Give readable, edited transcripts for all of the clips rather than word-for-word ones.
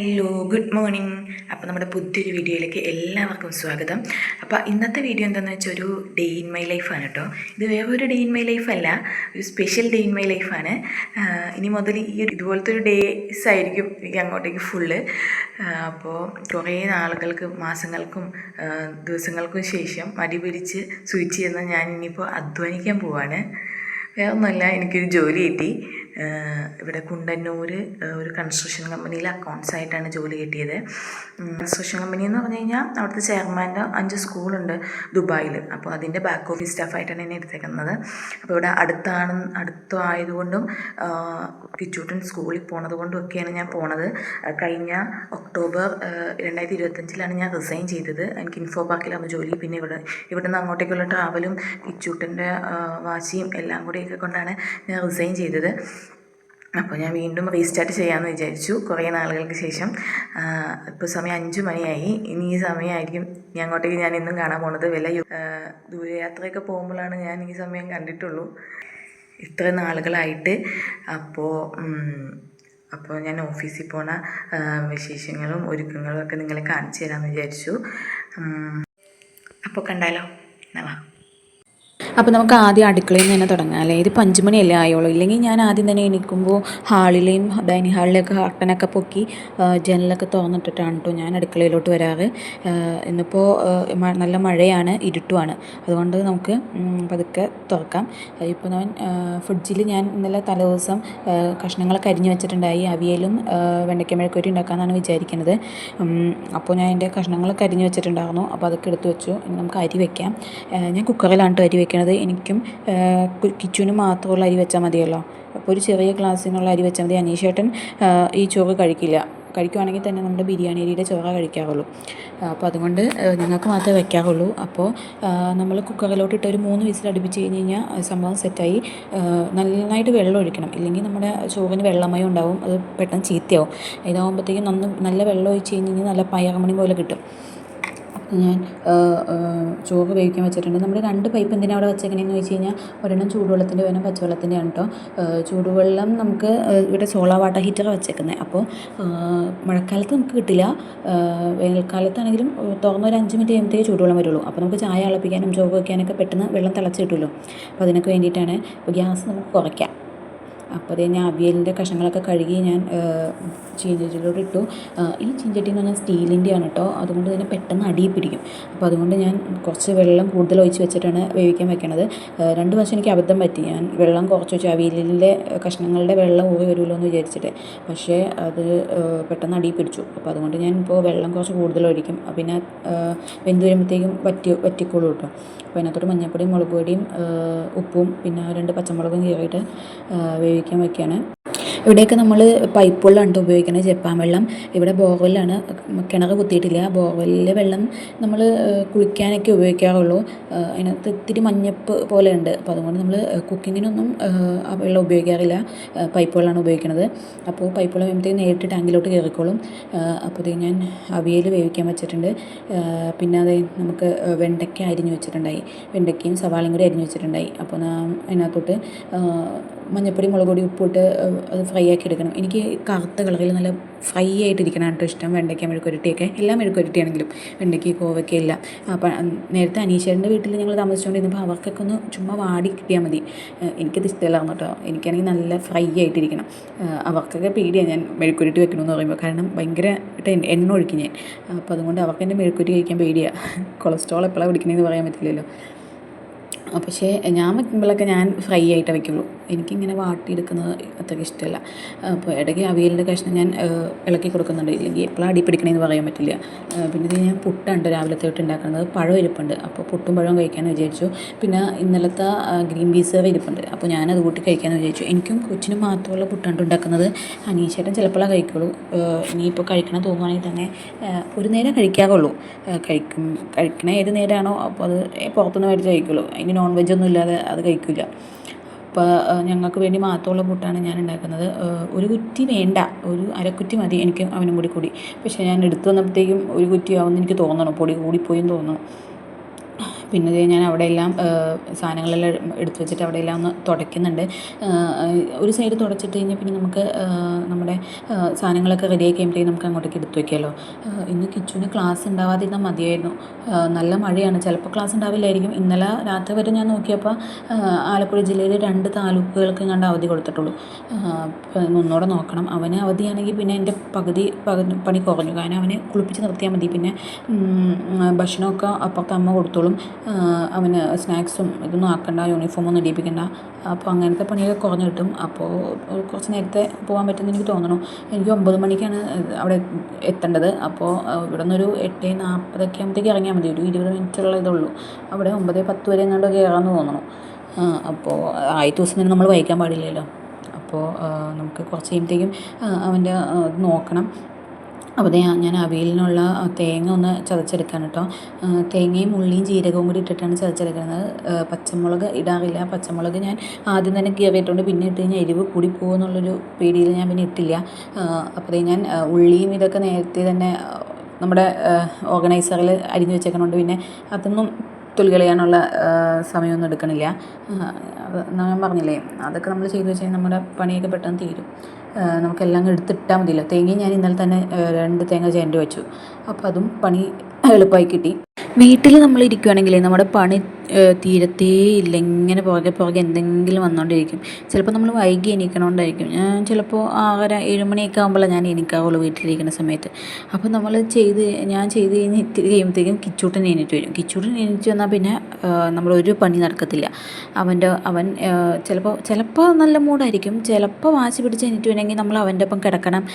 Hello, good morning. അപ്പോൾ നമ്മുടെ പുതിയൊരു വീഡിയോയിലേക്ക് എല്ലാവർക്കും സ്വാഗതം. അപ്പോൾ ഇന്നത്തെ വീഡിയോ എന്താണെന്ന് വെച്ചാൽ ഒരു ഡേ ഇൻ മൈ ലൈഫാണ് കേട്ടോ. ഇത് വേറെ ഒരു ഡേ ഇൻ മൈ ലൈഫല്ല, ഒരു സ്പെഷ്യൽ ഡേ ഇൻ മൈ ലൈഫാണ്. ഇനി മുതൽ ഇതുപോലത്തെ ഒരു ഡേയ്സ് ആയിരിക്കും എനിക്ക് അങ്ങോട്ടേക്ക് ഫുള്ള്. അപ്പോൾ കുറേ നാളുകൾക്ക്, മാസങ്ങൾക്കും ദിവസങ്ങൾക്കും ശേഷം മടി പിടിച്ച് സ്വിച്ച് ചെയ്യുന്ന ഞാൻ ഇനിയിപ്പോൾ അധ്വാനിക്കാൻ പോവാണ്. വേറെ ഒന്നുമല്ല, എനിക്കൊരു ജോലി കിട്ടി. ഇവിടെ കുണ്ടന്നൂർ ഒരു കൺസ്ട്രക്ഷൻ കമ്പനിയിൽ അക്കൗണ്ട്സ് ആയിട്ടാണ് ജോലി കിട്ടിയത്. കൺസ്ട്രക്ഷൻ കമ്പനി എന്ന് പറഞ്ഞു കഴിഞ്ഞാൽ അവിടുത്തെ ചെയർമാൻ്റെ 5 സ്കൂളുണ്ട് ദുബായിൽ. അപ്പോൾ അതിൻ്റെ ബാക്ക് ഓഫീസ് സ്റ്റാഫായിട്ടാണ് എന്നെ എടുത്തേക്കുന്നത്. അപ്പോൾ ഇവിടെ അടുത്തായതുകൊണ്ടും കിച്ചൂട്ടൻ സ്കൂളിൽ പോണത് കൊണ്ടും ഒക്കെയാണ് ഞാൻ പോണത്. കഴിഞ്ഞ ഒക്ടോബർ 2025 ഞാൻ റിസൈൻ ചെയ്തത്. എനിക്ക് ഇൻഫോ പാർക്കിലാണ് ജോലി. പിന്നെ ഇവിടെ നിന്ന് അങ്ങോട്ടേക്കുള്ള ട്രാവലും കിച്ചൂട്ടൻ്റെ വാശിയും എല്ലാം കൂടെയൊക്കെ കൊണ്ടാണ് ഞാൻ റിസൈൻ ചെയ്തത്. അപ്പോൾ ഞാൻ വീണ്ടും റീസ്റ്റാർട്ട് ചെയ്യാമെന്ന് വിചാരിച്ചു കുറേ നാളുകൾക്ക് ശേഷം. ഇപ്പോൾ സമയം 5 മണിയായി. ഇനി ഈ സമയമായിരിക്കും അങ്ങോട്ടേക്ക് ഞാൻ ഇന്നും കാണാൻ പോണത്. ദൂരയാത്രയൊക്കെ പോകുമ്പോഴാണ് ഞാൻ ഈ സമയം കണ്ടിട്ടുള്ളൂ ഇത്ര നാളുകളായിട്ട്. അപ്പോൾ ഞാൻ ഓഫീസിൽ പോണ വിശേഷങ്ങളും ഒരുക്കങ്ങളും ഒക്കെ നിങ്ങളെ കാണിച്ചു തരാമെന്ന് വിചാരിച്ചു. അപ്പോൾ കണ്ടാലോ, എന്നാ. അപ്പോൾ നമുക്ക് ആദ്യം അടുക്കളയിൽ നിന്ന് തന്നെ തുടങ്ങാം അല്ലേ. ഇതിപ്പോൾ 5 മണിയല്ലേ ആയുള്ളൂ. ഇല്ലെങ്കിൽ ഞാൻ ആദ്യം തന്നെ എണീക്കുമ്പോൾ ഹാളിലെയും ഡൈനിങ് ഹാളിലെയൊക്കെ കർട്ടനൊക്കെ പൊക്കി ജനലൊക്കെ തുറന്നിട്ടിട്ടാണ് കേട്ടോ ഞാൻ അടുക്കളയിലോട്ട് വരാറ്. ഇന്നിപ്പോൾ നല്ല മഴയാണ്, ഇരുട്ടുമാണ്. അതുകൊണ്ട് നമുക്ക് പതുക്കെ തുറക്കാം. ഇപ്പോൾ ഞാൻ ഫ്രിഡ്ജിൽ ഞാൻ ഇന്നലെ തലേദിവസം കഷ്ണങ്ങളൊക്കെ അരിഞ്ഞ് വെച്ചിട്ടുണ്ടായി. അവിയലും വെണ്ടയ്ക്ക മെഴുക്കുവരട്ടി ഉണ്ടാക്കാമെന്നാണ് വിചാരിക്കുന്നത്. അപ്പോൾ ഞാൻ എൻ്റെ കഷ്ണങ്ങളൊക്കെ അരിഞ്ഞ് വെച്ചിട്ടുണ്ടായിരുന്നു. അപ്പോൾ അതൊക്കെ എടുത്ത് വെച്ചു. ഇനി നമുക്ക് അരി വയ്ക്കാം. ഞാൻ കുക്കറിലാണ് അരി വെക്കണത്. എനിക്കും കിച്ചുവിനും മാത്രമുള്ള അരി വെച്ചാൽ മതിയല്ലോ. അപ്പോൾ ഒരു ചെറിയ ഗ്ലാസ്സിനുള്ള അരി വെച്ചാൽ മതി. അനീഷേട്ടൻ ഈ ചോറ് കഴിക്കുവാണെങ്കിൽ തന്നെ നമ്മുടെ ബിരിയാണി അരിയുടെ ചോറ കഴിക്കാറുള്ളൂ. അപ്പോൾ അതുകൊണ്ട് ഞങ്ങൾക്ക് മാത്രമേ വയ്ക്കാറുള്ളൂ. അപ്പോൾ നമ്മൾ കുക്കറിലോട്ടിട്ട് ഒരു 3 വിസിൽ അടുപ്പിച്ച് കഴിഞ്ഞ് കഴിഞ്ഞാൽ സംഭവം സെറ്റായി. നന്നായിട്ട് വെള്ളം ഒഴിക്കണം, ഇല്ലെങ്കിൽ നമ്മുടെ ചോറിന് വെള്ളമയം ഉണ്ടാവും, അത് പെട്ടെന്ന് ചീത്തയാവും. ഇതാകുമ്പോഴത്തേക്കും നല്ല വെള്ളം ഒഴിച്ച് കഴിഞ്ഞ് കഴിഞ്ഞാൽ നല്ല പയറുമണി പോലെ കിട്ടും. ഞാൻ ചോറ് വേവിക്കാൻ വെച്ചിട്ടുണ്ട്. നമ്മൾ 2 പൈപ്പ് എന്തിനാണ് അവിടെ വെച്ചേക്കണേന്ന് വെച്ച് കഴിഞ്ഞാൽ ഒരെണ്ണം ചൂടുവെള്ളത്തിൻ്റെ വേണം, പച്ചവെള്ളത്തിൻ്റെയാണ് കേട്ടോ. ചൂടുവെള്ളം നമുക്ക് ഇവിടെ സോളാർ വാട്ടർ ഹീറ്റർ വെച്ചേക്കുന്നത്. അപ്പോൾ മഴക്കാലത്ത് നമുക്ക് കിട്ടില്ല. വേനൽക്കാലത്താണെങ്കിലും തുറന്ന് ഒരു 5 മിനിറ്റ് കഴിയുമ്പോഴത്തേക്ക് ചൂടുവെള്ളം വരുള്ളൂ. അപ്പോൾ നമുക്ക് ചായ തിളപ്പിക്കാനും ചോറ് വയ്ക്കാനൊക്കെ പെട്ടെന്ന് വെള്ളം തിളച്ച് കിട്ടുമല്ലോ. അപ്പോൾ അതിനൊക്കെ വേണ്ടിയിട്ടാണ്. അപ്പോൾ ഗ്യാസ് നമുക്ക് കുറയ്ക്കാം. അപ്പോൾ അത് ഞാൻ അവിയലിൻ്റെ കഷ്ണങ്ങളൊക്കെ കഴുകി ഞാൻ ചീഞ്ചട്ടിയിലോട്ട് ഇട്ടു. ഈ ചീഞ്ചട്ടി എന്ന് പറഞ്ഞാൽ സ്റ്റീലിൻ്റെയാണ് കേട്ടോ. അതുകൊണ്ട് തന്നെ പെട്ടെന്ന് അടിയിൽ പിടിക്കും. അപ്പോൾ അതുകൊണ്ട് ഞാൻ കുറച്ച് വെള്ളം കൂടുതൽ ഒഴിച്ച് വെച്ചിട്ടാണ് വേവിക്കാൻ വെക്കണത്. 2 പ്രാവശ്യം എനിക്ക് അബദ്ധം പറ്റി. ഞാൻ വെള്ളം കുറച്ച് വെച്ചു, അവിയലിൻ്റെ കഷ്ണങ്ങളുടെ വെള്ളം ഊറി വരുമല്ലോ എന്ന് വിചാരിച്ചിട്ട്. പക്ഷേ അത് പെട്ടെന്ന് അടിയിൽ പിടിച്ചു. അപ്പോൾ അതുകൊണ്ട് ഞാൻ ഇപ്പോൾ വെള്ളം കുറച്ച് കൂടുതൽ ഒഴിക്കും. പിന്നെ വെന്ത് വരുമ്പോഴത്തേക്കും വറ്റിക്കോളൂ കേട്ടോ. അപ്പോൾ അതിനകത്തോട്ട് മഞ്ഞൾപ്പൊടിയും മുളക് പൊടിയും ഉപ്പും പിന്നെ 2 പച്ചമുളകും കീറിയിട്ട് വേവിക്കാൻ വയ്ക്കുകയാണ്. ഇവിടെയൊക്കെ നമ്മൾ പൈപ്പ് വെള്ളമാണ് ഉപയോഗിക്കുന്നത്, ജപ്പാൻ വെള്ളം. ഇവിടെ ബോർവെല്ലാണ്, കിണർ കുത്തിയിട്ടില്ല. ബോർവെല്ലിലെ വെള്ളം നമ്മൾ കുളിക്കാനൊക്കെ ഉപയോഗിക്കാറുള്ളൂ. അതിനകത്ത് ഇത്തിരി മഞ്ഞപ്പ് പോലെ ഉണ്ട്. അപ്പോൾ അതുകൊണ്ട് നമ്മൾ കുക്കിങ്ങിനൊന്നും ആ വെള്ളം ഉപയോഗിക്കാറില്ല, പൈപ്പ് വെള്ളമാണ് ഉപയോഗിക്കുന്നത്. അപ്പോൾ പൈപ്പ് വെള്ളം വരുമ്പോഴത്തേക്ക് നേരിട്ട് ടാങ്കിലോട്ട് കയറിക്കോളും. അപ്പോഴത്തേക്ക് ഞാൻ അവിയൽ വേവിക്കാൻ വെച്ചിട്ടുണ്ട്. പിന്നെ അത് നമുക്ക് വെണ്ടയ്ക്ക അരിഞ്ഞ് വെച്ചിട്ടുണ്ടായി, വെണ്ടയ്ക്കയും സവാളയും കൂടി അരിഞ്ഞ് വെച്ചിട്ടുണ്ടായി. അപ്പോൾ അതിനകത്തോട്ട് മഞ്ഞൾപ്പൊടി മുളക് പൊടി ഉപ്പിട്ട് അത് ഫ്രൈ ആക്കി എടുക്കണം. എനിക്ക് കറുത്ത കളറിൽ നല്ല ഫ്രൈ ആയിട്ടിരിക്കണം കേട്ടോ ഇഷ്ടം. വെണ്ടയ്ക്ക മെഴുക്കുവരട്ടിയൊക്കെ, എല്ലാ മെഴുക്കുവരട്ടിയാണെങ്കിലും വെണ്ടയ്ക്ക കോവയ്ക്ക എല്ലാം. അപ്പം നേരത്തെ അനീഷേട്ടൻ്റെ വീട്ടിൽ ഞങ്ങൾ താമസിച്ചുകൊണ്ടിരുന്നപ്പോൾ അവർക്കൊക്കെ ഒന്ന് ചുമ്മാ വാടി കിട്ടിയാൽ മതി. എനിക്കത് ഇഷ്ടമല്ലായിരുന്നു കേട്ടോ. എനിക്കാണെങ്കിൽ നല്ല ഫ്രൈ ആയിട്ടിരിക്കണം. അവർക്കൊക്കെ പേടിയാണ് ഞാൻ മെഴുക്കുവരട്ടി വെക്കണമെന്ന് പറയുമ്പോൾ. കാരണം ഭയങ്കര എണ്ണ ഒഴിക്കും ഞാൻ. അപ്പോൾ അതുകൊണ്ട് അവർക്ക് എൻ്റെ മെഴുക്കുവരട്ടി കഴിക്കാൻ പേടിയാണ്. കൊളസ്ട്രോൾ എപ്പോഴാണ് പിടിക്കണമെന്ന് പറയാൻ പറ്റില്ലല്ലോ. പക്ഷേ ഞാൻ വയ്ക്കുമ്പോഴൊക്കെ ഞാൻ ഫ്രൈ ആയിട്ടേ വയ്ക്കുള്ളൂ. എനിക്കിങ്ങനെ വാട്ടിയെടുക്കുന്നത് അത്രയ്ക്ക് ഇഷ്ടമല്ല. അപ്പോൾ ഇടയ്ക്ക് അവിയലിൻ്റെ കഷ്ണം ഞാൻ ഇളക്കി കൊടുക്കുന്നുണ്ട്, ഇല്ലെങ്കിൽ എപ്പോഴാണ് അടി പിടിക്കണമെന്ന് പറയാൻ പറ്റില്ല. പിന്നെ ഇത് ഞാൻ പുട്ടുണ്ട് രാവിലത്തെ തൊട്ട് ഉണ്ടാക്കുന്നത്. പഴം ഇരിപ്പുണ്ട്, അപ്പോൾ പുട്ടും പഴവും കഴിക്കാമെന്ന് വിചാരിച്ചു. പിന്നെ ഇന്നലത്തെ ഗ്രീൻ പീസ് കറി ഇരിപ്പുണ്ട്, അപ്പോൾ ഞാനത് കൂട്ടി കഴിക്കാമെന്ന് വിചാരിച്ചു. എനിക്കും കൊച്ചിനും മാത്രമുള്ള പുട്ടാണ് ഉണ്ടാക്കുന്നത്. അനീഷേട്ടൻ ചിലപ്പോഴേ കഴിക്കുള്ളൂ. ഇനിയിപ്പോൾ കഴിക്കണം തോന്നുവാണെങ്കിൽ തന്നെ ഒരു നേരം കഴിക്കാറുള്ളൂ. കഴിക്കണ ഏത് നേരമാണോ അപ്പോൾ അത് പുറത്തുനിന്ന് മേടിച്ച് കഴിക്കുള്ളൂ. അതിന് നോൺ വെജൊന്നും ഇല്ലാതെ അത് കഴിക്കില്ല. അപ്പോൾ ഞങ്ങൾക്ക് വേണ്ടി മാത്രമുള്ള പുട്ടാണ് ഞാൻ ഉണ്ടാക്കുന്നത്. ഒരു കുറ്റി വേണ്ട, ഒരു അരക്കുറ്റി മതി എനിക്ക് അവനും കൂടി. പക്ഷേ ഞാൻ എടുത്തു വന്നപ്പോഴത്തേക്കും ഒരു കുറ്റി ആവുമെന്ന് എനിക്ക് തോന്നണം, പൊടി കൂടിപ്പോയെന്ന് തോന്നണം. പിന്നെ ദേ ഞാൻ അവിടെയെല്ലാം സാധനങ്ങളെല്ലാം എടുത്ത് വെച്ചിട്ട് അവിടെയെല്ലാം ഒന്ന് തുടയ്ക്കുന്നുണ്ട്. ഒരു സൈഡ് തുടച്ചിട്ട് കഴിഞ്ഞാൽ പിന്നെ നമുക്ക് നമ്മുടെ സാധനങ്ങളൊക്കെ റെഡി ആക്കി കഴിയുമ്പോഴത്തേക്കും നമുക്ക് അങ്ങോട്ടേക്ക് എടുത്ത് വയ്ക്കാമല്ലോ. ഇന്ന് കിച്ചുവിന് ക്ലാസ് ഉണ്ടാവാതിരുന്നാൽ മതിയായിരുന്നു. നല്ല മഴയാണ്, ചിലപ്പോൾ ക്ലാസ് ഉണ്ടാവില്ലായിരിക്കും. ഇന്നലെ രാത്രി വരെ ഞാൻ നോക്കിയപ്പോൾ ആലപ്പുഴ ജില്ലയിൽ 2 താലൂക്കുകൾക്ക് കണ്ട് അവധി കൊടുത്തിട്ടുള്ളൂ. ഒന്നുകൂടെ നോക്കണം. അവന് അവധിയാണെങ്കിൽ പിന്നെ എൻ്റെ പകുതി പണി കുറഞ്ഞു. കാരണം അവനെ കുളിപ്പിച്ച് നിർത്തിയാൽ മതി. പിന്നെ ഭക്ഷണമൊക്കെ അപ്പുറത്ത് അമ്മ കൊടുത്തോളും. അവന് സ്നാക്സും ഇതൊന്നും ആക്കണ്ട, യൂണിഫോമൊന്നും ഇടിയിപ്പിക്കണ്ട. അപ്പോൾ അങ്ങനത്തെ പണിയൊക്കെ കുറഞ്ഞ് കിട്ടും. അപ്പോൾ കുറച്ച് നേരത്തെ പോകാൻ പറ്റുമെന്ന് എനിക്ക് തോന്നണു. എനിക്ക് 9 മണിക്കാണ് അവിടെ എത്തേണ്ടത്. അപ്പോൾ ഇവിടെ നിന്നൊരു 8:40 ആകുമ്പോഴത്തേക്ക് ഇറങ്ങിയാൽ മതി. ഒരു 20 മിനിറ്റുള്ള ഇതുള്ളൂ. അവിടെ 9:10 വരെ എങ്ങാണ്ട് കയറാമെന്ന് തോന്നണു. അപ്പോൾ ആദ്യത്തെ ദിവസം തന്നെ നമ്മൾ വൈകാൻ പാടില്ലല്ലോ. അപ്പോൾ നമുക്ക് കുറച്ച് കഴിയുമ്പോഴത്തേക്കും അവൻ്റെ നോക്കണം. അപ്പോൾ ഞാൻ അവിയലിനുള്ള തേങ്ങ ഒന്ന് ചതച്ചെടുക്കാൻ കേട്ടോ. തേങ്ങയും ഉള്ളിയും ജീരകവും കൂടി ഇട്ടിട്ടാണ് ചതച്ചെടുക്കുന്നത്. പച്ചമുളക് ഇടാറില്ല. പച്ചമുളക് ഞാൻ ആദ്യം തന്നെ കീറിയിട്ടുണ്ട്. പിന്നെ ഇട്ട് കഴിഞ്ഞാൽ എരിവ് കൂടി പോകുമെന്നുള്ളൊരു പേടിയിൽ ഞാൻ പിന്നെ ഇട്ടില്ല. അപ്പോൾ ഞാൻ ഉള്ളിയും ഇതൊക്കെ നേരത്തെ തന്നെ നമ്മുടെ ഓർഗനൈസറിൽ അരിഞ്ഞ് വെച്ചേക്കണോണ്ട് പിന്നെ അതൊന്നും തൊലി കളയാനുള്ള സമയമൊന്നും എടുക്കണില്ല. ഞാൻ പറഞ്ഞില്ലേ, അതൊക്കെ നമ്മൾ ചെയ്ത് വെച്ച് കഴിഞ്ഞാൽ നമ്മുടെ പണിയൊക്കെ പെട്ടെന്ന് തീരും. നമുക്കെല്ലാം എടുത്തിട്ടാൽ മതിയല്ലോ. തേങ്ങയും ഞാൻ ഇന്നലെ തന്നെ 2 തേങ്ങ ചേരണ്ടി വെച്ചു. അപ്പോൾ അതും പണി എളുപ്പമായി കിട്ടി. വീട്ടിൽ നമ്മൾ ഇരിക്കുകയാണെങ്കിലേ നമ്മുടെ പണി തീരത്തേ ഇല്ല. ഇങ്ങനെ പുറകെ എന്തെങ്കിലും വന്നുകൊണ്ടിരിക്കും. ചിലപ്പോൾ നമ്മൾ വൈകി എണീക്കണോണ്ടായിരിക്കും. ഞാൻ ചിലപ്പോൾ 6:30-7 മണിയൊക്കെ ആകുമ്പോഴാണ് ഞാൻ എണീക്കാവുള്ളൂ വീട്ടിലിരിക്കുന്ന സമയത്ത്. അപ്പോൾ ഞാൻ ചെയ്ത് കഴിഞ്ഞ് ഇത്തിരി കഴിയുമ്പോഴത്തേക്കും കിച്ചൂട്ടൻ എണീറ്റ് വരും. കിച്ചൂട്ടൻ എണീറ്റ് വന്നാൽ പിന്നെ നമ്മളൊരു പണി നടക്കത്തില്ല. അവൻ ചിലപ്പോൾ നല്ല മൂടായിരിക്കും. ചിലപ്പോൾ വാശി പിടിച്ച് എണീറ്റ് വരണമെങ്കിൽ നമ്മൾ അവൻ്റെ ഒപ്പം കിടക്കണം.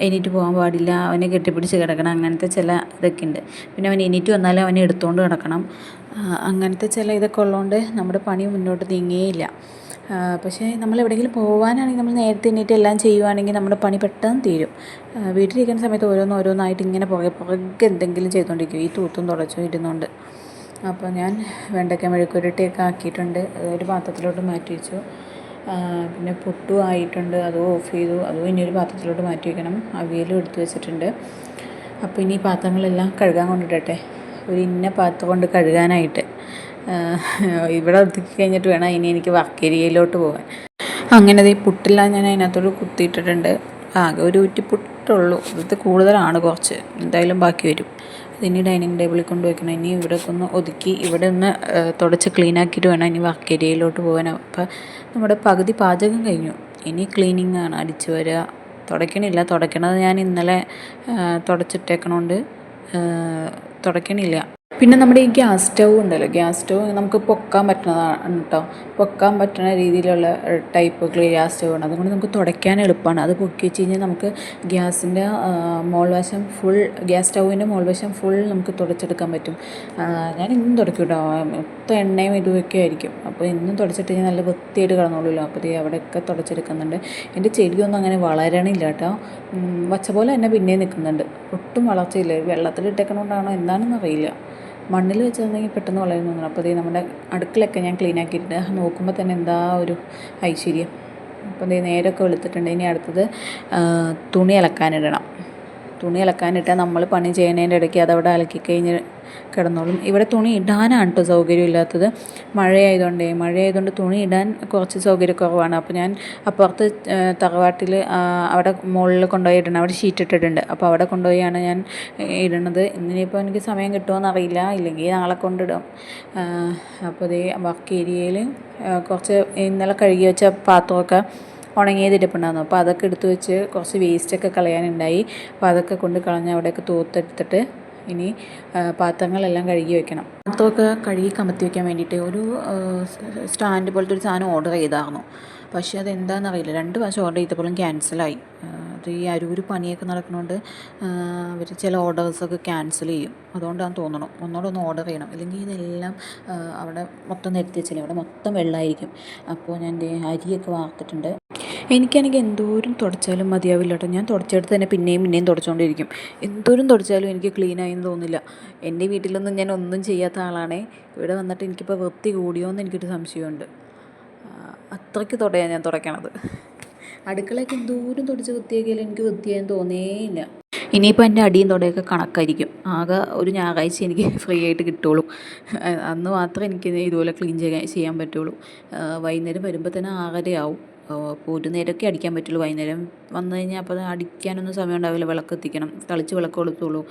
എണീറ്റ് പോകാൻ പാടില്ല. അവനെ കെട്ടിപ്പിടിച്ച് കിടക്കണം. അങ്ങനത്തെ ചില ഇതൊക്കെ ഉണ്ട്. പിന്നെ അവൻ എണീറ്റ് വന്നാലും അവനെ എടുത്തുകൊണ്ട് കിടക്കണം. അങ്ങനത്തെ ചില ഇതൊക്കെ ഉള്ളതുകൊണ്ട് നമ്മുടെ പണി മുന്നോട്ട് നീങ്ങുകയില്ല. പക്ഷേ നമ്മൾ എവിടെയെങ്കിലും പോകാനാണെങ്കിൽ നമ്മൾ നേരത്തെ എണീറ്റ് എല്ലാം ചെയ്യുവാണെങ്കിൽ നമ്മുടെ പണി പെട്ടെന്ന് തീരും. വീട്ടിലിരിക്കുന്ന സമയത്ത് ഓരോന്നായിട്ട് ഇങ്ങനെ പുറകെ എന്തെങ്കിലും ചെയ്തുകൊണ്ടിരിക്കും. ഈ തൂത്തും തുടച്ചും ഇരുന്നുകൊണ്ട്. അപ്പോൾ ഞാൻ വെണ്ടയ്ക്ക മെഴുക്കുവരട്ടിയൊക്കെ ആക്കിയിട്ടുണ്ട്. ഒരു പാത്രത്തിലോട്ട് മാറ്റി വെച്ചു. പിന്നെ പുട്ടും ആയിട്ടുണ്ട്. അതും ഓഫ് ചെയ്തു. അതും ഇനി ഒരു പാത്രത്തിലോട്ട് മാറ്റി വയ്ക്കണം. അവിയലും എടുത്ത് വെച്ചിട്ടുണ്ട്. അപ്പോൾ ഇനി പാത്രങ്ങളെല്ലാം കഴുകാൻ കൊണ്ടിടട്ടെ. ഒരു ഇന്ന പാത്രം കൊണ്ട് കഴുകാനായിട്ട്. ഇവിടെ ഒതുക്കി കഴിഞ്ഞിട്ട് വേണം ഇനി എനിക്ക് വർക്ക് ഏരിയയിലോട്ട് പോകാൻ. അങ്ങനെ ഈ പുട്ടെല്ലാം ഞാൻ അതിനകത്തോട് കുത്തിയിട്ടിട്ടുണ്ട്. ആകെ ഒരു കുറ്റി പുട്ടുള്ളൂ. ഇത് കൂടുതലാണ് കുറച്ച്. എന്തായാലും ബാക്കി വരും. അതിനി ഡൈനിങ് ടേബിളിൽ കൊണ്ട് വയ്ക്കണം. ഇനി ഇവിടെ ഒന്ന് ഒതുക്കി ഇവിടെ ഒന്ന് തുടച്ച് ക്ലീനാക്കിയിട്ട് വേണം ഇനി വർക്ക് ഏരിയയിലോട്ട് പോകാൻ. അപ്പോൾ നമ്മുടെ പകുതി പാചകം കഴിഞ്ഞു. ഇനി ക്ലീനിങ് ആണ്. അടിച്ചു വരിക. തുടയ്ക്കണത് ഞാൻ ഇന്നലെ തുടച്ചിട്ടേക്കണോണ്ട് തുടയ്ക്കണില്ല. പിന്നെ നമ്മുടെ ഈ ഗ്യാസ് സ്റ്റൗ ഉണ്ടല്ലോ, ഗ്യാസ് സ്റ്റൗ നമുക്ക് പൊക്കാൻ പറ്റുന്നതാണ് കേട്ടോ. പൊക്കാൻ പറ്റുന്ന രീതിയിലുള്ള ടൈപ്പ് ഗ്യാസ് സ്റ്റൗ ആണ്. അതുകൊണ്ട് നമുക്ക് തുടയ്ക്കാൻ എളുപ്പമാണ്. അത് പൊക്കി വെച്ച് കഴിഞ്ഞാൽ നമുക്ക് ഗ്യാസിൻ്റെ മോൾവശം ഗ്യാസ് സ്റ്റൗവിൻ്റെ മോൾവശം ഫുൾ നമുക്ക് തുടച്ചെടുക്കാൻ പറ്റും. ഞാൻ ഇന്നും തുടയ്ക്കും കേട്ടോ. മൊത്തം എണ്ണയും ഇതുമൊക്കെ ആയിരിക്കും. അപ്പോൾ ഇന്നും തുടച്ചിട്ട് കഴിഞ്ഞാൽ നല്ല വൃത്തിയായിട്ട് കിടന്നോളൂല്ലോ. അപ്പോൾ അവിടെയൊക്കെ തുടച്ചെടുക്കുന്നുണ്ട്. എൻ്റെ ചെടിയൊന്നും അങ്ങനെ വളരണില്ല കേട്ടോ. വച്ച പോലെ തന്നെ പിന്നെയും നിൽക്കുന്നുണ്ട്. ഒട്ടും വളർച്ചയില്ല. വെള്ളത്തിലിട്ടേക്കണോണ്ടാണോ എന്താണെന്ന് അറിയില്ല. മണ്ണിൽ വെച്ചിട്ടുണ്ടെങ്കിൽ പെട്ടെന്ന് വളരുന്നു. അപ്പോൾ നമ്മുടെ അടുക്കളയൊക്കെ ഞാൻ ക്ലീൻ ആക്കിയിട്ട് നോക്കുമ്പോൾ തന്നെ എന്താ ഒരു ഐശ്വര്യം. അപ്പോൾ നേരമൊക്കെ വെളുത്തിട്ടുണ്ട്. ഇനി അടുത്തത് തുണി അലക്കാനിട്ടാൽ നമ്മൾ പണി ചെയ്യുന്നതിൻ്റെ ഇടയ്ക്ക് അതവിടെ അലക്കി കഴിഞ്ഞ് കിടന്നോളും. ഇവിടെ തുണി ഇടാനാണ് കേട്ടോ സൗകര്യമില്ലാത്തത്. മഴയായതുകൊണ്ട് തുണി ഇടാൻ കുറച്ച് സൗകര്യക്കുറവാണ്. അപ്പോൾ ഞാൻ അപ്പുറത്ത് തറവാട്ടിൽ അവിടെ മുകളിൽ കൊണ്ടുപോയി ഇടണം. അവിടെ ഷീറ്റ് ഇട്ടിട്ടുണ്ട്. അപ്പോൾ അവിടെ കൊണ്ടുപോയാണ് ഞാൻ ഇടണത്. ഇന്നിപ്പോൾ എനിക്ക് സമയം കിട്ടുമോയെന്ന് അറിയില്ല. ഇല്ലെങ്കിൽ നാളെ കൊണ്ടിടും. അപ്പോൾ വർക്ക് ഏരിയയിൽ കുറച്ച് ഇന്നലെ കഴുകി വെച്ച പാത്രമൊക്കെ ഉണങ്ങിയത് ഇരിപ്പുണ്ടായിരുന്നു. അപ്പോൾ അതൊക്കെ എടുത്ത് വെച്ച് കുറച്ച് വേസ്റ്റൊക്കെ കളയാനുണ്ടായി. അപ്പോൾ അതൊക്കെ കൊണ്ട് കളഞ്ഞ് അവിടെയൊക്കെ തൂത്തെടുത്തിട്ട് ഇനി പാത്രങ്ങളെല്ലാം കഴുകി വെക്കണം. പാത്രമൊക്കെ കഴുകി കമത്തി വയ്ക്കാൻ വേണ്ടിയിട്ട് ഒരു സ്റ്റാൻഡ് പോലത്തെ ഒരു സാധനം ഓർഡർ ചെയ്തായിരുന്നു. പക്ഷേ അതെന്താണെന്നറിയില്ല. 2 പ്രാവശ്യം ഓർഡർ ചെയ്തപ്പോഴും ക്യാൻസലായി. അത് ഈ അരൂർ പണിയൊക്കെ നടക്കുന്നതുകൊണ്ട് അവർ ചില ഓർഡേഴ്സൊക്കെ ക്യാൻസൽ ചെയ്യും. അതുകൊണ്ടാണെന്ന് തോന്നണം. ഒന്നുകൂടെ ഓർഡർ ചെയ്യണം. ഇല്ലെങ്കിൽ ഇതെല്ലാം അവിടെ മൊത്തം നിരത്തി വെച്ചില്ലേ, അവിടെ മൊത്തം വെള്ളമായിരിക്കും. അപ്പോൾ ഞാൻ അരിയൊക്കെ വാർത്തിട്ടുണ്ട്. എനിക്കാണെങ്കിൽ എന്തോരം തുടച്ചാലും മതിയാവില്ല കേട്ടോ. ഞാൻ തുടച്ചെടുത്ത് തന്നെ പിന്നെയും തുടച്ചുകൊണ്ടിരിക്കും. എന്തോരം തുടച്ചാലും എനിക്ക് ക്ലീനായെന്ന് തോന്നില്ല. എൻ്റെ വീട്ടിലൊന്നും ഞാൻ ഒന്നും ചെയ്യാത്ത ആളാണേ. ഇവിടെ വന്നിട്ട് എനിക്കിപ്പോൾ വൃത്തി കൂടിയോയെന്ന് എനിക്കൊരു സംശയമുണ്ട്. അത്രയ്ക്ക് ഞാൻ തുടയ്ക്കണത്. അടുക്കളയൊക്കെ എന്തോരം തുടച്ച് വൃത്തിയാക്കിയാലും എനിക്ക് വൃത്തിയായെന്ന് തോന്നേയില്ല. ഇനിയിപ്പോൾ എൻ്റെ അടിയും തൊടയൊക്കെ കണക്കായിരിക്കും. ആകെ ഒരു ഞായറാഴ്ച എനിക്ക് ഫ്രീ ആയിട്ട് കിട്ടുള്ളൂ. അന്ന് മാത്രമേ എനിക്ക് ഇതുപോലെ ക്ലീൻ ചെയ്യാൻ പറ്റുള്ളൂ. വൈകുന്നേരം വരുമ്പോൾ തന്നെ 6:30 ആവും. അപ്പോൾ ഒരു നേരമൊക്കെ അടിക്കാൻ പറ്റുള്ളൂ. വൈകുന്നേരം വന്നു കഴിഞ്ഞാൽ അപ്പോൾ അടിക്കാനൊന്നും സമയം ഉണ്ടാവില്ല. വിളക്ക് എത്തിക്കണം, തളിച്ച് വിളക്ക് കൊളുത്തുള്ളൂ.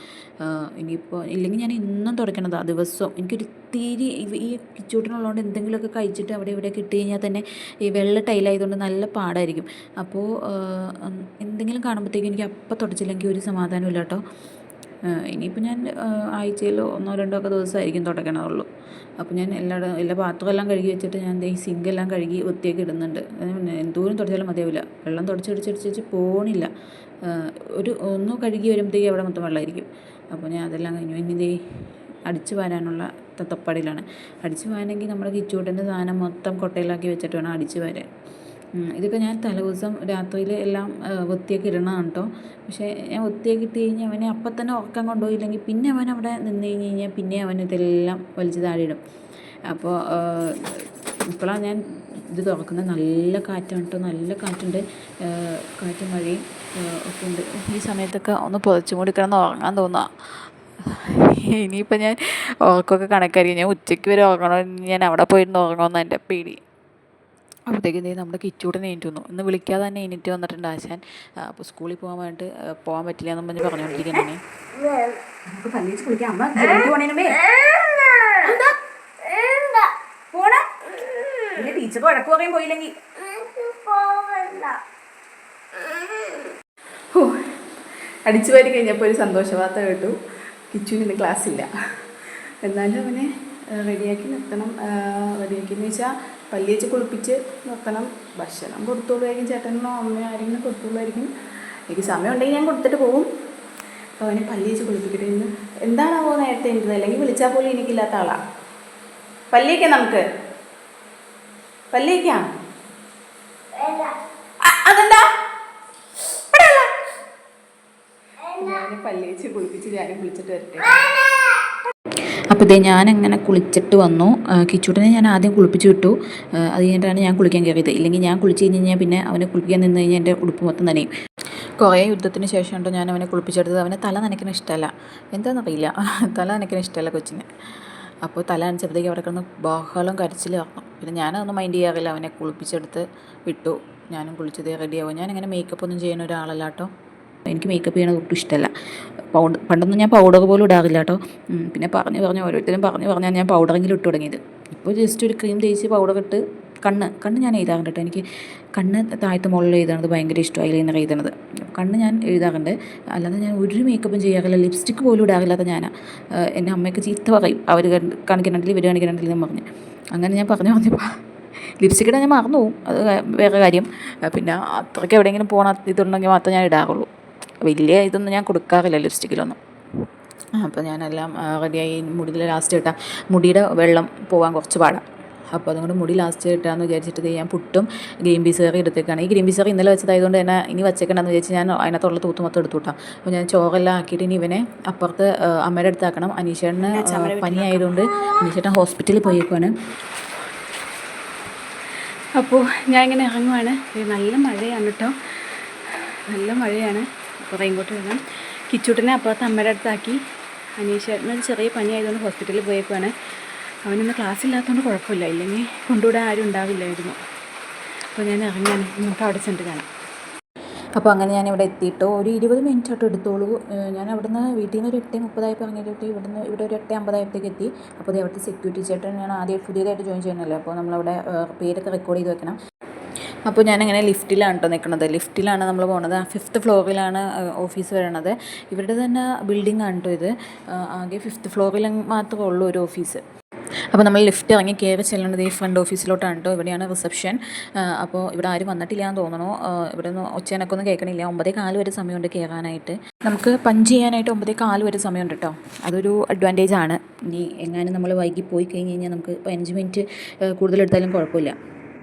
ഇനിയിപ്പോൾ ഇല്ലെങ്കിൽ ഞാൻ ഇന്നും തുടയ്ക്കണതാണ് ദിവസവും. എനിക്കൊരു ഇത്തിരി ഈ കിച്ചൂട്ടിനുള്ളതുകൊണ്ട് എന്തെങ്കിലുമൊക്കെ കഴിച്ചിട്ട് അവിടെ ഇവിടെയൊക്കെ ഇട്ട് കഴിഞ്ഞാൽ തന്നെ ഈ വെള്ള ടൈലായതുകൊണ്ട് നല്ല പാടായിരിക്കും. അപ്പോൾ എന്തെങ്കിലും കാണുമ്പോഴത്തേക്കും എനിക്ക് അപ്പം തുടച്ചില്ലെങ്കിൽ ഒരു സമാധാനമില്ല കേട്ടോ. ഇനിയിപ്പോൾ ഞാൻ ആഴ്ചയിൽ 1-2 ഒക്കെ ദിവസമായിരിക്കും തുടയ്ക്കണതുള്ളൂ. അപ്പോൾ ഞാൻ എല്ലാ പാത്രമെല്ലാം കഴുകി വെച്ചിട്ട് ഞാൻ ഈ സിങ്കെല്ലാം കഴുകി വൃത്തിയാക്കി ഇടുന്നുണ്ട്. എന്തോരം തുടച്ചാലും മതിയാവില്ല. വെള്ളം തുടച്ച് പോണില്ല. ഒന്ന് കഴുകി വരുമ്പോഴത്തേക്കും അവിടെ മൊത്തം വെള്ളമായിരിക്കും. അപ്പോൾ ഞാൻ അതെല്ലാം കഴിഞ്ഞു. ഇനി ഇതേ അടിച്ചു വാരാനുള്ള തപ്പടിയിലാണ്. അടിച്ചു വാരണമെങ്കിൽ നമ്മുടെ കിച്ചൂട്ടിൻ്റെ സാധനം മൊത്തം കൊട്ടയിലാക്കി വെച്ചിട്ട് വേണം അടിച്ചു വാരാൻ. ഇതൊക്കെ ഞാൻ തലേദിവസം രാത്രിയിൽ എല്ലാം വൃത്തിയാക്കി ഇടണതാണ് കേട്ടോ. പക്ഷേ ഞാൻ വൃത്തിയാക്കി ഇട്ട് കഴിഞ്ഞാൽ അവനെ അപ്പം തന്നെ ഉറക്കം കൊണ്ടുപോയില്ലെങ്കിൽ പിന്നെ അവൻ അവിടെ നിന്ന് കഴിഞ്ഞാൽ പിന്നെ അവൻ ഇതെല്ലാം വലിച്ച് താഴെ ഇടും. അപ്പോൾ ഇപ്പോഴാണ് ഞാൻ ഇത് തുറക്കുന്നത്. നല്ല കാറ്റാണ് കേട്ടോ, നല്ല കാറ്റുണ്ട്. കാറ്റും മഴയും ഒക്കെ ഉണ്ട്. ഈ സമയത്തൊക്കെ ഒന്ന് പുതച്ചും കൂടി കിടന്ന് ഉറങ്ങാൻ തോന്നുക. ഇനിയിപ്പോൾ ഞാൻ ഉറക്കമൊക്കെ കണക്കായിരിക്കും. ഞാൻ ഉച്ചയ്ക്ക് വരെ ഉറങ്ങണം. ഞാൻ അവിടെ പോയിരുന്ന് ഉറങ്ങുമെന്ന് എൻ്റെ പേടി. അപ്പോഴത്തേക്കും നമ്മുടെ കിച്ചൂടനെ എണീറ്റ് വന്നു. ഇന്ന് വിളിക്കാതെ തന്നെ എണീറ്റ് വന്നിട്ടുണ്ട് ആശാൻ. അപ്പോൾ സ്കൂളിൽ പോകാൻ വേണ്ടിയിട്ട് പോകാൻ പറ്റില്ല എന്ന് പറഞ്ഞ് പറഞ്ഞുകൊണ്ടിരിക്കുകയാണ്. നമുക്ക് പല്ലിച്ച് കുളിക്കാം. അമ്മ പോകണേ പോണം. പിന്നെ ടീച്ചർ വഴക്ക് പറയാൻ പോയില്ലെങ്കിൽ അടിച്ചു വാരി കഴിഞ്ഞപ്പോൾ ഒരു സന്തോഷ വാർത്ത കേട്ടു. കിച്ചുവിന് ഇന്ന് ക്ലാസ്സില്ല. എന്നാലും അവനെ റെഡിയാക്കി നിർത്തണം. റെഡിയാക്കിയെന്ന് വെച്ചാൽ പല്ലിച്ച് കുളിപ്പിച്ച് നിർത്തണം. ഭക്ഷണം കൊടുത്തോളുമായിരിക്കും, ചേട്ടനോ അമ്മയോ ആരെങ്കിലും കൊടുത്തോളുമായിരിക്കും. എനിക്ക് സമയം ഉണ്ടെങ്കിൽ ഞാൻ കൊടുത്തിട്ട് പോകും. അപ്പോൾ അവനെ പല്ലിച്ച് കുളിപ്പിക്കട്ടെ. ഇന്ന് എന്താണാവോ നേരത്തെ എണീറ്റത്, അല്ലെങ്കിൽ വിളിച്ചാൽ പോലും എനിക്കില്ലാത്ത ആളാണ്. പല്ലിയേക്കാം, നമുക്ക് പല്ലിയേക്കാം. അതെന്താ ഞാൻ പല്ലിച്ച് കുളിപ്പിച്ച് ഞാനും കുളിച്ചിട്ട് വരട്ടെ. അപ്പോൾ ഇതേ ഞാനങ്ങനെ കുളിച്ചിട്ട് വന്നു. കിച്ചൂട്ടനെ ഞാൻ ആദ്യം കുളിപ്പിച്ച് വിട്ടു. അത് കഴിഞ്ഞിട്ടാണ് ഞാൻ കുളിക്കാൻ കയറിയത്. ഇല്ലെങ്കിൽ ഞാൻ കുളിച്ച് കഴിഞ്ഞ് കഴിഞ്ഞാൽ പിന്നെ അവനെ കുളിപ്പിക്കാൻ നിന്ന് കഴിഞ്ഞാൽ എൻ്റെ ഉടുപ്പ് മൊത്തം നനയും. കുറേ യുദ്ധത്തിന് ശേഷം ഉണ്ടോ ഞാൻ അവനെ കുളിപ്പിച്ചെടുത്തത്. അവനെ തല നനയ്ക്കണ ഇഷ്ടമല്ല, എന്താണെന്നറിയില്ല. തല നനയ്ക്കണ ഇഷ്ടമല്ല കൊച്ചിന്. അപ്പോൾ തല നനച്ചപ്പോഴത്തേക്ക് അവിടെ കിടന്ന് ബഹളം കരച്ചിൽ പറഞ്ഞു. പിന്നെ ഞാനതൊന്നും മൈൻഡ് ചെയ്യാറില്ല. അവനെ കുളിപ്പിച്ചെടുത്ത് വിട്ടു. ഞാനും കുളിച്ചതേ റെഡിയാവും. ഞാനിങ്ങനെ മേക്കപ്പ് ഒന്നും ചെയ്യുന്ന ഒരാളല്ല കേട്ടോ. എനിക്ക് മേക്കപ്പ് ചെയ്യണത് ഒട്ടും ഇഷ്ടമല്ല. പണ്ടൊന്നും ഞാൻ പൗഡർ പോലും ഇടാറില്ല കേട്ടോ. പിന്നെ ഓരോരുത്തരും പറഞ്ഞാൽ ഞാൻ പൗഡറെങ്കിലും ഇട്ട് തുടങ്ങിയത്. ഇപ്പോൾ ജസ്റ്റ് ഒരു ക്രീം തേച്ച് പൗഡർ ഇട്ട് കണ്ണ് ഞാൻ എഴുതാറുണ്ട് കേട്ടോ. എനിക്ക് കണ്ണ് താഴത്തെ മുകളിൽ എഴുതണത് ഭയങ്കര ഇഷ്ടമായി. ഐലൈനർ എഴുതണത് കണ്ണ് ഞാൻ എഴുതാറുണ്ട്. അല്ലാതെ ഞാൻ ഒരു മേക്കപ്പും ചെയ്യാറില്ല. ലിപ്സ്റ്റിക്ക് പോലും ഇടാറില്ലാത്ത ഞാനാണ്. എൻ്റെ അമ്മയൊക്കെ ചീത്ത പറയും, അവർ കാണിക്കണമെങ്കിൽ ഇവർ കാണിക്കണമെങ്കിൽ എന്ന് പറഞ്ഞ്. അങ്ങനെ ഞാൻ പറഞ്ഞപ്പോൾ ലിപ്സ്റ്റിക്ക് ഇടാൻ ഞാൻ മറന്നു പോകും, അത് വേറെ കാര്യം. പിന്നെ അത്രയ്ക്ക് എവിടെയെങ്കിലും പോകണം ഇതുണ്ടെങ്കിൽ മാത്രമേ ഞാൻ ഇടാറുള്ളൂ. വലിയ ഇതൊന്നും ഞാൻ കൊടുക്കാറില്ല ലിപ്സ്റ്റിക്കിലൊന്നും. അപ്പോൾ ഞാനെല്ലാം റെഡിയായി. മുടിയിൽ ലാസ്റ്റ് ഇട്ടാൽ മുടിയുടെ വെള്ളം പോകാൻ കുറച്ച് പാടാം. അപ്പോൾ അതുകൊണ്ട് മുടി ലാസ്റ്റ് ഇട്ടാന്ന് വിചാരിച്ചിട്ട് ഞാൻ പുട്ടും ഗ്രീൻ പീസ് കറി എടുത്തേക്കാണ്. ഈ ഗ്രീൻ പീസ് കറി ഇന്നലെ വെച്ചതായതുകൊണ്ട് തന്നെ ഇനി വെച്ചേക്കണ്ടെന്ന് വിചാരിച്ച് ഞാൻ അതിനകത്തുള്ള തൂത്ത് മൊത്തം എടുത്തു വിട്ടാം. അപ്പോൾ ഞാൻ ചോറെല്ലാം ആക്കിയിട്ട് ഇനി ഇവനെ അപ്പുറത്ത് അമ്മയുടെ അടുത്താക്കണം. അനീഷേട്ടന് പനി ആയതുകൊണ്ട് അനീഷേട്ടൻ ഹോസ്പിറ്റലിൽ പോയേക്കുവാണ്. അപ്പോൾ ഞാൻ ഇങ്ങനെ ഇറങ്ങുവാണ്. നല്ല മഴയാണ് കേട്ടോ, നല്ല മഴയാണ്. അപ്പോൾ റെയിൻകോട്ട് വേണം. കിച്ചൂട്ടിനെ അപ്പുറത്ത് അമ്മയുടെ അടുത്താക്കി. അനീഷേട്ടന് ചെറിയ പനി ആയതുകൊണ്ട് ഹോസ്പിറ്റലിൽ പോയേക്കുവാണ്. അവനൊന്ന് ക്ലാസ് ഇല്ലാത്തതുകൊണ്ട് കുഴപ്പമില്ല, ഇല്ലെങ്കിൽ കൊണ്ടുവിടാൻ ആരും ഉണ്ടാവില്ലായിരുന്നു. അപ്പോൾ ഞാൻ ഇറങ്ങിയാണ്. നമുക്ക് അവിടെ ചെന്ന് കാണാം. അപ്പോൾ അങ്ങനെ ഞാൻ ഇവിടെ എത്തിയിട്ടോ ഒരു 20 മിനിറ്റ് ആയിട്ട് എടുത്തോളൂ. ഞാൻ അവിടുന്ന് വീട്ടിൽ നിന്ന് ഒരു 8:30 ഇറങ്ങിയിട്ട് ഇവിടെ ഒരു 8:50 എത്തി. അപ്പോൾ അത് അവിടുത്തെ സെക്യൂരിറ്റി ചേട്ടൻ ഞാൻ ആദ്യം പുതിയതായിട്ട് ജോയിൻ ചെയ്യുന്നല്ലോ. അപ്പോൾ നമ്മളവിടെ പേരൊക്കെ റെക്കോർഡ് ചെയ്ത് വെക്കണം. അപ്പോൾ ഞാനങ്ങനെ ലിഫ്റ്റിലാണ് കേട്ടോ നിൽക്കുന്നത്. ലിഫ്റ്റിലാണ് നമ്മൾ പോകുന്നത്. 5th ഫ്ലോറിലാണ് ഓഫീസ് വരണത്. ഇവരുടെ തന്നെ ബിൽഡിംഗ് ആണ് കേട്ടോ ഇത്. ആകെ 5th ഫ്ലോറിൽ മാത്രമേ ഉള്ളൂ ഒരു ഓഫീസ്. അപ്പോൾ നമ്മൾ ലിഫ്റ്റ് ഇറങ്ങി കയറി ചെല്ലേണ്ടത് ഈ ഫ്രണ്ട് ഓഫീസിലോട്ടാണ് കേട്ടോ. ഇവിടെയാണ് റിസപ്ഷൻ. അപ്പോൾ ഇവിടെ ആരും വന്നിട്ടില്ല എന്ന് തോന്നണു. ഇവിടെ നിന്ന് ഒച്ചേനൊക്കെ കേൾക്കണില്ല. 9:15 വരെ സമയമുണ്ട് കയറാനായിട്ട്. നമുക്ക് പഞ്ച് ചെയ്യാനായിട്ട് 9:15 വരെ സമയമുണ്ട് കേട്ടോ. അതൊരു അഡ്വാൻറ്റേജ് ആണ്. ഇനി എങ്ങാനും നമ്മൾ വൈകി പോയി കഴിഞ്ഞ് കഴിഞ്ഞാൽ നമുക്ക് 15 മിനിറ്റ് കൂടുതലെടുത്താലും കുഴപ്പമില്ല.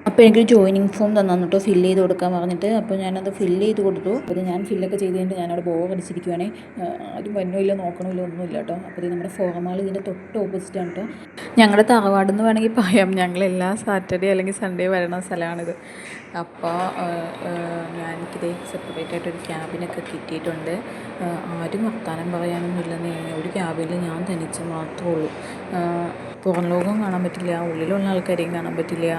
അപ്പോൾ എനിക്ക് ജോയിനിങ് ഫോം തന്നു കേട്ടോ, ഫില്ല് ചെയ്ത് കൊടുക്കാൻ പറഞ്ഞിട്ട്. അപ്പോൾ ഞാനത് ഫില്ല് ചെയ്ത് കൊടുത്തു. അപ്പോൾ ഞാൻ ഫില്ലൊക്കെ ചെയ്ത് കഴിഞ്ഞിട്ട് ഞാനവിടെ ബോറടിച്ചിരിക്കുവാണേ. ആരും വന്നുമില്ല, നോക്കണമില്ല, ഒന്നുമില്ല കേട്ടോ. അപ്പോൾ ഇത് നമ്മുടെ ഫോറമാൾ ഇതിൻ്റെ തൊട്ട് ഓപ്പോസിറ്റാണ് കേട്ടോ. ഞങ്ങളുടെ തറവാടെന്ന് വേണമെങ്കിൽ പറയാം. ഞങ്ങളെല്ലാ സാറ്റർഡേ അല്ലെങ്കിൽ സൺഡേ വരണ സ്ഥലമാണിത്. അപ്പോൾ ഞാനിതിൽ സെപ്പറേറ്റ് ആയിട്ടൊരു ക്യാബിനൊക്കെ കിട്ടിയിട്ടുണ്ട്. ആരും വർത്താനം പറയാനൊന്നും ഇല്ലെന്ന്. ഒരു ക്യാബിൽ ഞാൻ തനിച്ച് മാത്രമേ ഉള്ളൂ. പുറം ലോകവും കാണാൻ പറ്റില്ല, ഉള്ളിലുള്ള ആൾക്കാരെയും കാണാൻ പറ്റില്ല.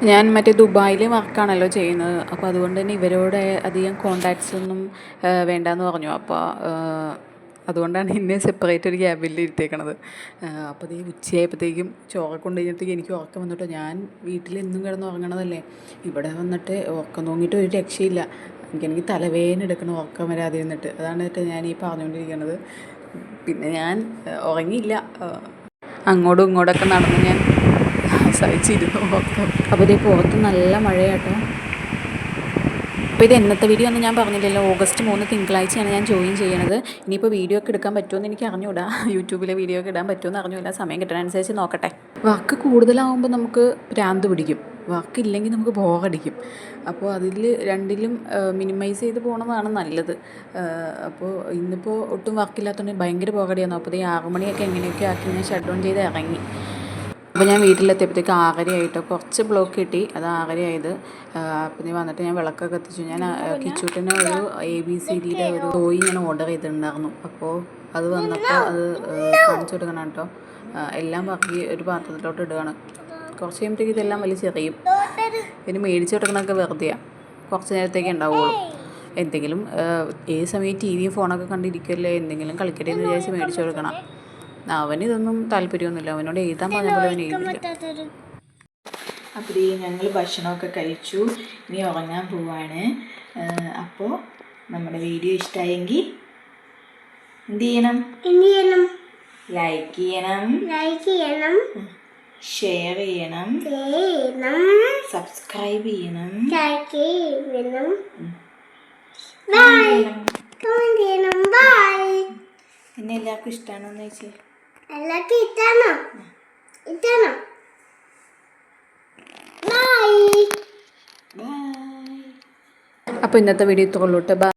ഞാൻ മറ്റേ ദുബായിൽ വർക്കാണല്ലോ ചെയ്യുന്നത്. അപ്പോൾ അതുകൊണ്ട് തന്നെ ഇവരോട് അധികം കോണ്ടാക്ട്സ് ഒന്നും വേണ്ടാന്ന് പറഞ്ഞു. അപ്പോൾ അതുകൊണ്ടാണ് എന്നെ സെപ്പറേറ്റ് ഒരു ക്യാബിൽ ഇരുത്തേക്കണത്. അപ്പോൾ ഈ ഉച്ചയായപ്പോഴത്തേക്കും ചോറൊക്കെ കൊണ്ട് കഴിഞ്ഞപ്പോഴത്തേക്കും എനിക്ക് ഉറക്കം വന്നിട്ടോ. ഞാൻ വീട്ടിൽ എന്നും കിടന്ന് ഉറങ്ങണതല്ലേ, ഇവിടെ വന്നിട്ട് ഉറക്കം തോന്നിയിട്ട് ഒരു രക്ഷയില്ല. എനിക്ക് തലവേദന എടുക്കണം ഉറക്കം വരാതെ ഇരുന്നിട്ട്. അതാണ് ഞാൻ ഈ പറഞ്ഞുകൊണ്ടിരിക്കുന്നത്. പിന്നെ ഞാൻ ഉറങ്ങിയില്ല, അങ്ങോട്ടും ഇങ്ങോട്ടൊക്കെ നടന്ന് ഞാൻ സഹിച്ചിരുന്നു ഉറക്കം. അപ്പോൾ ഇതേ പുറത്ത് നല്ല മഴയാട്ടോ. അപ്പോൾ ഇത് എന്നത്തെ വീഡിയോ ഒന്നും ഞാൻ പറഞ്ഞില്ലല്ലോ. ഓഗസ്റ്റ് 3 തിങ്കളാഴ്ചയാണ് ഞാൻ ജോയിൻ ചെയ്യണത്. ഇനിയിപ്പോൾ വീഡിയോ ഒക്കെ എടുക്കാൻ പറ്റുമെന്ന് എനിക്ക് അറിഞ്ഞൂടാ. യൂട്യൂബിലെ വീഡിയോ ഒക്കെ ഇടാൻ പറ്റുമെന്ന് അറിഞ്ഞൂടാ. സമയം കിട്ടുന്നതനുസരിച്ച് നോക്കട്ടെ. വർക്ക് കൂടുതലാവുമ്പോൾ നമുക്ക് ഭ്രാന്ത് പിടിക്കും, വർക്ക് ഇല്ലെങ്കിൽ നമുക്ക് ബോറടിക്കും. അപ്പോൾ അതിൽ രണ്ടിലും മിനിമൈസ് ചെയ്ത് പോകണതാണ് നല്ലത്. അപ്പോൾ ഇന്നിപ്പോൾ ഒട്ടും വർക്കില്ലാത്തതുകൊണ്ട് ഭയങ്കര ബോറടിയായിരുന്നു. അപ്പോൾ ഈ 6 മണിയൊക്കെ എങ്ങനെയൊക്കെ ആക്കി ഞാൻ ഷട്ട് ഡൗൺ ചെയ്ത് ഇറങ്ങി. അപ്പോൾ ഞാൻ വീട്ടിലെത്തിയപ്പോഴത്തേക്ക് 6:30 ആയിട്ടോ. കുറച്ച് ബ്ലോക്ക് കിട്ടി, അത് 6:30 ആയത്. അപ്പോൾ നീ വന്നിട്ട് ഞാൻ വിളക്കൊക്കെ കത്തിച്ചു. ഞാൻ കിച്ചൂട്ടിന് ഒരു ABCDയുടെ ഒരു ടോയ് ഞാൻ ഓർഡർ ചെയ്തിട്ടുണ്ടായിരുന്നു. അപ്പോൾ അത് വന്നപ്പോൾ അത് കാണിച്ചു കൊടുക്കണം കേട്ടോ. എല്ലാം ബാക്കി ഒരു പാത്രത്തിലോട്ട് ഇടുകയാണ്. കുറച്ച് കഴിയുമ്പോഴത്തേക്ക് ഇതെല്ലാം വലിച്ചെറിയും. പിന്നെ മേടിച്ചു കൊടുക്കണമൊക്കെ വെറുതെയാണ്, കുറച്ച് നേരത്തേക്ക് ഉണ്ടാവുള്ളൂ. എന്തെങ്കിലും ഏത് സമയം TV ഫോണൊക്കെ കണ്ടിരിക്കുമല്ലേ, എന്തെങ്കിലും കളിക്കട്ടെ എന്ന് വിചാരിച്ച് മേടിച്ചു കൊടുക്കണം. അവനിതൊന്നും താല്പര്യമൊന്നുമില്ല, അവനോട് എഴുതാൻ പറഞ്ഞപ്പോൾ അവൻ എഴുതില്ല. അപ്പോൾ ഞങ്ങൾ ഭക്ഷണമൊക്കെ കഴിച്ചു, ഇനി ഉറങ്ങാൻ പോവാണ്. അപ്പോൾ നമ്മുടെ വീഡിയോ ഇഷ്ടമായെങ്കിൽ എന്ത് ചെയ്യണം? ലൈക്ക് ചെയ്യണം, ഷെയർ ചെയ്യണം, സബ്സ്ക്രൈബ് ചെയ്യണം, എന്നെ എല്ലാവർക്കും ഇഷ്ടമാണോന്ന് ചോദിച്ചേ. എല്ലാവർക്കും ഇട്ടാണോ? അപ്പോൾ ഇന്നത്തെ വീഡിയോ ഇത്രയുള്ളൂ കേട്ടോ.